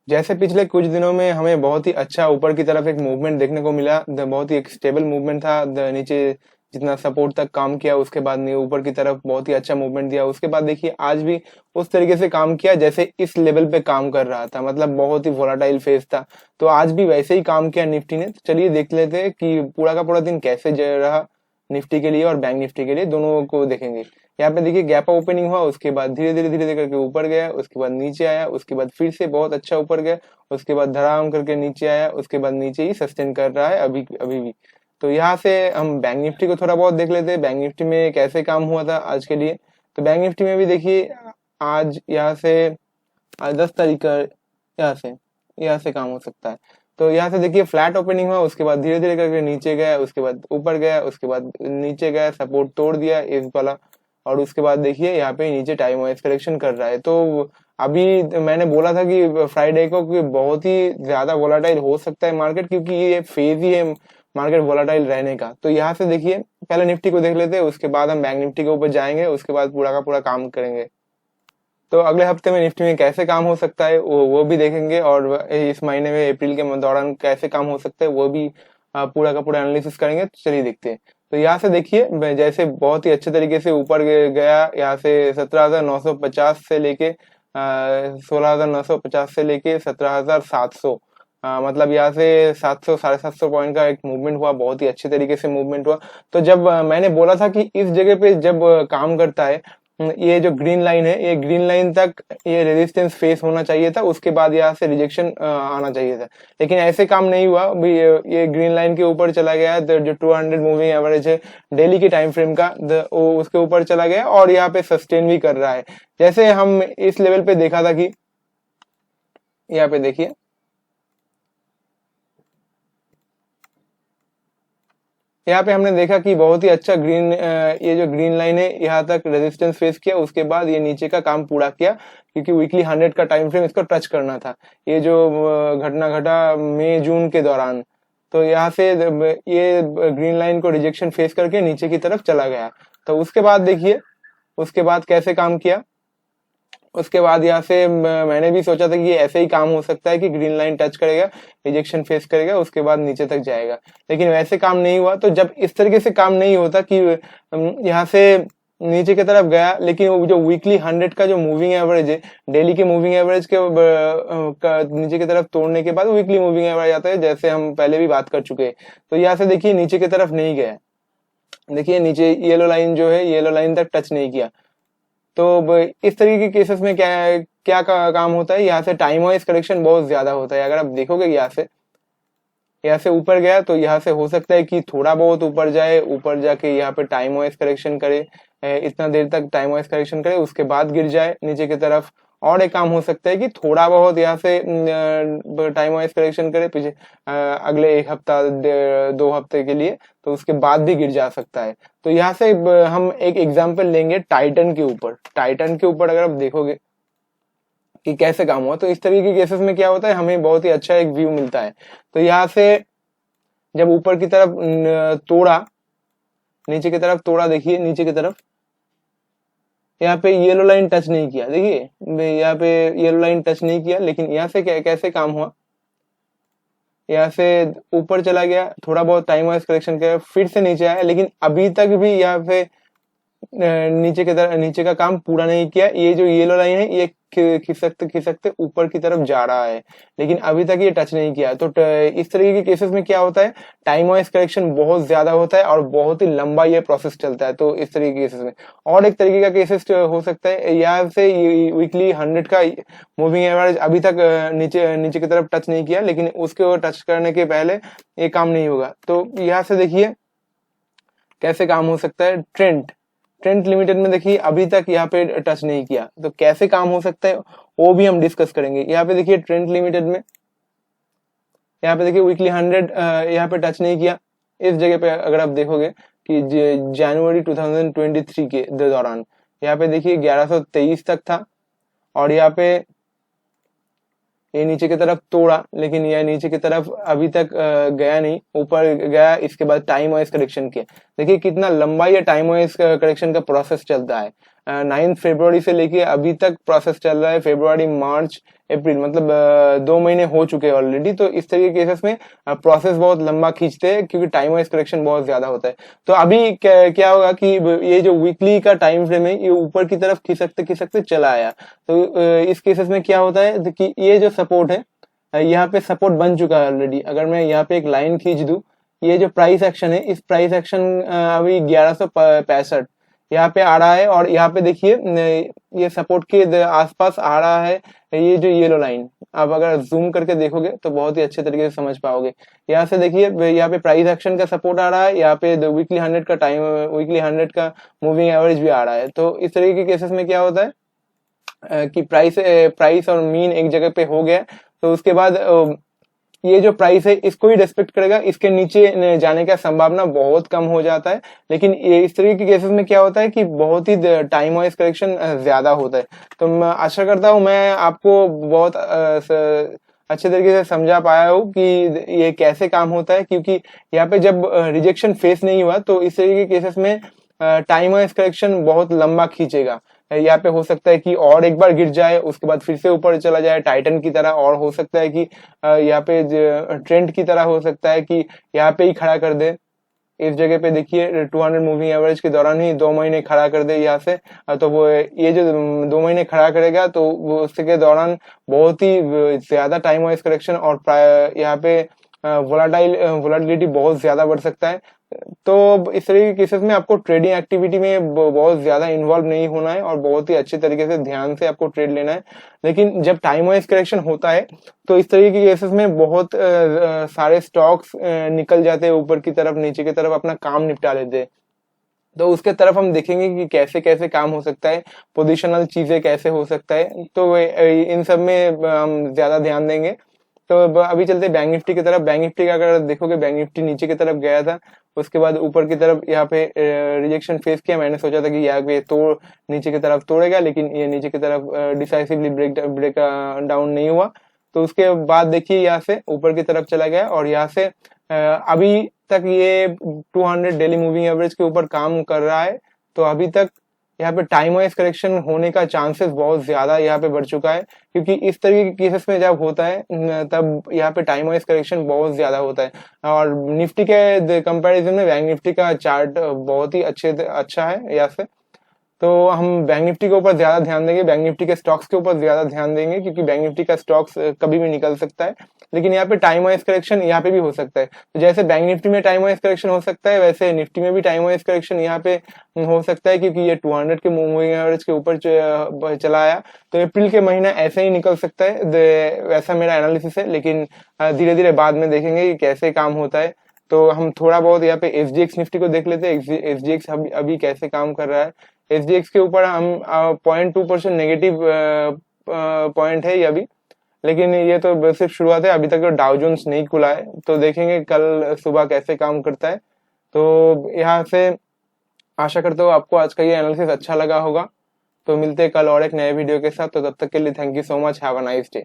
जैसे पिछले कुछ दिनों में हमें बहुत ही अच्छा ऊपर की तरफ एक मूवमेंट देखने को मिला। बहुत ही एक स्टेबल मूवमेंट था। नीचे जितना सपोर्ट तक काम किया, उसके बाद ऊपर की तरफ बहुत ही अच्छा मूवमेंट दिया। उसके बाद देखिए आज भी उस तरीके से काम किया जैसे इस लेवल पे काम कर रहा था, मतलब बहुत ही वोलाटाइल फेज था। तो आज भी वैसे ही काम किया निफ्टी ने। तो चलिए देख लेते हैं कि पूरा का पूरा दिन कैसे रहा निफ्टी के लिए और बैंक निफ्टी के लिए, दोनों को देखेंगे। यहाँ पे देखिए गैप ओपनिंग हुआ, उसके बाद धीरे धीरे करके ऊपर गया, उसके बाद नीचे आया, उसके बाद फिर से बहुत अच्छा ऊपर गया, उसके बाद धड़ाम करके नीचे आया, उसके बाद नीचे ही सस्टेन कर रहा है अभी अभी भी। तो यहाँ से हम बैंक निफ्टी को थोड़ा बहुत देख लेते हैं, बैंक निफ्टी में कैसे काम हुआ था आज के लिए। तो बैंक निफ्टी में भी देखिए आज यहाँ से आज 10 तारीख का यहाँ से काम हो सकता है। तो यहाँ से देखिए फ्लैट ओपनिंग हुआ, उसके बाद धीरे धीरे करके नीचे गया, उसके बाद ऊपर गया, उसके बाद नीचे गया, सपोर्ट तोड़ दिया इस वाला। और उसके बाद देखिए यहाँ पे नीचे टाइम वाइज करेक्शन कर रहा है। तो अभी मैंने बोला था कि फ्राइडे को कि बहुत ही ज्यादा वोलाटाइल हो सकता है मार्केट, क्योंकि ये फेज ही है मार्केट वोलाटाइल रहने का। तो यहाँ से देखिए पहले निफ्टी को देख लेते हैं, उसके बाद हम बैंक निफ्टी के ऊपर जाएंगे, उसके बाद पूरा का पूरा काम करेंगे। तो अगले हफ्ते में निफ्टी में कैसे काम हो सकता है वो भी देखेंगे, और इस महीने में अप्रैल के दौरान कैसे काम हो सकता है वो भी पूरा का पूरा एनालिसिस करेंगे। तो चलिए देखते हैं। तो यहाँ से देखिए जैसे बहुत ही अच्छे तरीके से ऊपर गया, यहाँ से 17,950 से लेके 16,950 से लेके 17,700, मतलब यहाँ से 700 750 पॉइंट का एक मूवमेंट हुआ, बहुत ही अच्छे तरीके से मूवमेंट हुआ। तो जब मैंने बोला था कि इस जगह पे जब काम करता है, ये जो ग्रीन लाइन है, ये ग्रीन लाइन तक ये रेजिस्टेंस फेस होना चाहिए था, उसके बाद यहाँ से रिजेक्शन आना चाहिए था। लेकिन ऐसे काम नहीं हुआ। अभी ये ग्रीन लाइन के ऊपर चला गया, जो 200 मूविंग एवरेज है डेली की टाइम फ्रेम का, वो उसके ऊपर चला गया और यहाँ पे सस्टेन भी कर रहा है। जैसे हम इस लेवल पे देखा था कि यहाँ पे देखिए यहाँ पे हमने देखा कि बहुत ही अच्छा ये जो ग्रीन लाइन है यहाँ तक रेजिस्टेंस फेस किया, उसके बाद ये नीचे का काम पूरा किया, क्योंकि वीकली 100 का टाइम फ्रेम इसको टच करना था। ये जो घटना घटा मई जून के दौरान, तो यहाँ से ये ग्रीन लाइन को रिजेक्शन फेस करके नीचे की तरफ चला गया। तो उसके बाद देखिए उसके बाद कैसे काम किया। उसके बाद यहाँ से मैंने भी सोचा था कि ये ऐसे ही काम हो सकता है कि ग्रीन लाइन टच करेगा, रिजेक्शन फेस करेगा, उसके बाद नीचे तक जाएगा। लेकिन वैसे काम नहीं हुआ। तो जब इस तरीके से काम नहीं होता कि यहाँ से नीचे की तरफ गया, लेकिन वो जो वीकली 100 का जो मूविंग एवरेज है, डेली के मूविंग एवरेज के नीचे की तरफ तोड़ने के बाद वीकली मूविंग एवरेज आता है, जैसे हम पहले भी बात कर चुके हैं। तो यहाँ से देखिए नीचे की तरफ नहीं गया, देखिए नीचे येलो लाइन जो है, येलो लाइन तक टच नहीं किया। तो इस तरीके के केसेस में क्या क्या काम होता है, यहाँ से टाइम वाइज करेक्शन बहुत ज्यादा होता है। अगर आप देखोगे यहाँ से ऊपर गया, तो यहाँ से हो सकता है कि थोड़ा बहुत ऊपर जाए, ऊपर जाके यहाँ पे टाइम वाइज करेक्शन करे, इतना देर तक टाइम वाइज करेक्शन करे, उसके बाद गिर जाए नीचे की तरफ। और एक काम हो सकता है कि थोड़ा बहुत यहाँ से टाइम वाइज करेक्शन करे पीछे अगले एक हफ्ता 2 हफ्ते के लिए, तो उसके बाद भी गिर जा सकता है। तो यहाँ से हम एक एग्जांपल लेंगे टाइटन के ऊपर। टाइटन के ऊपर अगर आप देखोगे कि कैसे काम हुआ, तो इस तरीके के केसेस में क्या होता है, हमें बहुत ही अच्छा एक व्यू मिलता है। तो यहाँ से जब ऊपर की तरफ तोड़ा, नीचे की तरफ तोड़ा, देखिए नीचे की तरफ यहाँ पे येलो लाइन टच नहीं किया, देखिए यहाँ पे येलो लाइन टच नहीं किया। लेकिन यहाँ से कैसे काम हुआ, यहाँ से ऊपर चला गया, थोड़ा बहुत टाइम वाइज करेक्शन किया, फिर से नीचे आया, लेकिन अभी तक भी यहाँ पे नीचे की तरफ नीचे का काम पूरा नहीं किया। ये जो येलो लाइन है ये खिसकते ऊपर की तरफ जा रहा है, लेकिन अभी तक ये टच नहीं किया। तो इस तरीके के केसेस में क्या होता है, टाइम वाइज करेक्शन बहुत ज्यादा होता है और बहुत ही लंबा ये प्रोसेस चलता है। तो इस तरीके के केसेस में और एक तरीके का केसेस हो सकता है, यहाँ से वीकली 100 का मूविंग एवरेज अभी तक नीचे नीचे की तरफ टच नहीं किया, लेकिन उसके टच करने के पहले ये काम नहीं होगा। तो यहाँ से देखिए कैसे काम हो सकता है। ट्रेंड लिमिटेड में देखिए अभी तक यहाँ पे टच नहीं किया, तो कैसे काम हो सकता है वो भी हम डिस्कस करेंगे। यहाँ पे देखिए ट्रेंड लिमिटेड में, यहाँ पे देखिए वीकली 100 यहाँ पे टच नहीं किया। इस जगह पे अगर आप देखोगे कि जनवरी 2023 के दौरान यहाँ पे देखिए 1123 तक था, और यहाँ पे ये नीचे की तरफ तोड़ा, लेकिन यह नीचे की तरफ अभी तक गया नहीं, ऊपर गया, इसके बाद टाइम वाइज करेक्शन किया। देखिए कितना लंबा ये टाइम वाइज करेक्शन का प्रोसेस चलता है। 9 फरवरी से लेके अभी तक प्रोसेस चल रहा है, फरवरी, मार्च, अप्रैल, मतलब 2 महीने हो चुके हैं ऑलरेडी। तो इस तरह के केसेस में प्रोसेस बहुत लंबा खींचते हैं क्योंकि टाइम वाइज करेक्शन बहुत ज्यादा होता है। तो अभी क्या होगा कि ये जो वीकली का टाइम फ्रेम है ये ऊपर की तरफ खिसकते चला आया। तो इस केसेस में क्या होता है कि ये जो सपोर्ट है, यहाँ पे सपोर्ट बन चुका है ऑलरेडी। अगर मैं यहाँ पे एक लाइन खींच दूं, ये जो प्राइस एक्शन है, इस प्राइस एक्शन अभी 1165 यहाँ पे आ रहा है, और यहाँ पे देखिए ये सपोर्ट के आसपास आ रहा है ये जो येलो लाइन। आप अगर जूम करके देखोगे तो बहुत ही अच्छे तरीके से समझ पाओगे। यहाँ से देखिए यहाँ पे प्राइस एक्शन का सपोर्ट आ रहा है, यहाँ पे वीकली 100 का टाइम, वीकली 100 का मूविंग एवरेज भी आ रहा है। तो इस तरीके के केसेस में क्या होता है कि प्राइस और मीन एक जगह पे हो गया, तो उसके बाद ये जो प्राइस है इसको ही रेस्पेक्ट करेगा, इसके नीचे जाने का संभावना बहुत कम हो जाता है। लेकिन ये इस तरीके के केसेस में क्या होता है कि बहुत ही टाइम वाइज करेक्शन ज्यादा होता है। तो मैं आशा करता हूँ मैं आपको बहुत अच्छे तरीके से समझा पाया हूँ कि ये कैसे काम होता है, क्योंकि यहाँ पे जब रिजेक्शन फेस नहीं हुआ तो इस तरीके के केसेस में टाइम वाइज करेक्शन बहुत लंबा खींचेगा। यहाँ पे हो सकता है कि और एक बार गिर जाए, उसके बाद फिर से ऊपर चला जाए टाइटन की तरह, और हो सकता है कि यहाँ पे ट्रेंड की तरह हो सकता है कि यहाँ पे ही खड़ा कर दे। इस जगह पे देखिए 200 मूविंग एवरेज के दौरान ही 2 महीने खड़ा कर दे यहाँ से। तो वो ये जो 2 महीने खड़ा करेगा तो वो उसके दौरान बहुत ही ज्यादा टाइम वाइज करेक्शन और यहाँ पे वोलाटिलिटी बहुत ज्यादा बढ़ सकता है। तो इस तरह के केसेस में आपको ट्रेडिंग एक्टिविटी में बहुत ज्यादा इन्वॉल्व नहीं होना है और बहुत ही अच्छे तरीके से ध्यान से आपको ट्रेड लेना है। लेकिन जब टाइम वाइज करेक्शन होता है तो इस तरीके के केसेस में बहुत सारे स्टॉक्स निकल जाते हैं ऊपर की तरफ, नीचे की तरफ अपना काम निपटा लेते हैं। तो उसके तरफ हम देखेंगे कि कैसे कैसे काम हो सकता है, पोजिशनल चीजें कैसे हो सकता है, तो इन सब में हम ज्यादा ध्यान देंगे। तो अभी चलते बैंक निफ्टी की तरफ। बैंक निफ्टी का अगर देखोगे, बैंक निफ्टी नीचे की तरफ गया था, उसके बाद ऊपर की तरफ यहाँ पे रिजेक्शन फेस किया। मैंने सोचा था कि यहाँ पे तोड़ नीचे की तरफ तोड़ेगा, लेकिन ये नीचे की तरफ डिसाइसिवली ब्रेक डाउन नहीं हुआ। तो उसके बाद देखिए यहाँ से ऊपर की तरफ चला गया, और यहाँ से अभी तक ये 200 डेली मूविंग एवरेज के ऊपर काम कर रहा है। तो अभी तक यहाँ पे टाइम वाइज करेक्शन होने का चांसेस बहुत ज्यादा यहाँ पे बढ़ चुका है, क्योंकि इस तरीके के केसेस में जब होता है तब यहाँ पे टाइम वाइज करेक्शन बहुत ज्यादा होता है। और निफ्टी के कंपैरिजन में बैंक निफ्टी का चार्ट बहुत ही अच्छा है यहाँ से। तो हम बैंक निफ्टी के ऊपर ज्यादा ध्यान देंगे, बैंक निफ्टी के स्टॉक्स के ऊपर ज्यादा ध्यान देंगे, क्योंकि बैंक निफ्टी का स्टॉक्स कभी भी निकल सकता है। लेकिन यहाँ पे टाइम वाइज करेक्शन यहाँ पे भी हो सकता है। तो जैसे बैंक निफ्टी में टाइम वाइज करेक्शन हो सकता है, वैसे निफ्टी में भी टाइम वाइज करेक्शन यहाँ पे हो सकता है, क्योंकि ये 200 के मूविंग एवरेज के ऊपर चला आया। तो अप्रैल के महीना ऐसे ही निकल सकता है, वैसा मेरा एनालिसिस है। लेकिन धीरे धीरे बाद में देखेंगे कि कैसे काम होता है। तो हम थोड़ा बहुत यहाँ पे एसजीएक्स निफ्टी को देख लेते हैं, एसजीएक्स अभी कैसे काम कर रहा है। एसडीएक्स के ऊपर हम 0.2% नेगेटिव पॉइंट है ये अभी, लेकिन ये तो सिर्फ शुरुआत है, अभी तक तो डाउ जोन्स नहीं खुला है। तो देखेंगे कल सुबह कैसे काम करता है। तो यहाँ से आशा करता हूँ आपको आज का ये एनालिसिस अच्छा लगा होगा। तो मिलते हैं कल और एक नए वीडियो के साथ। तो तब तक के लिए thank you so much, have a nice day.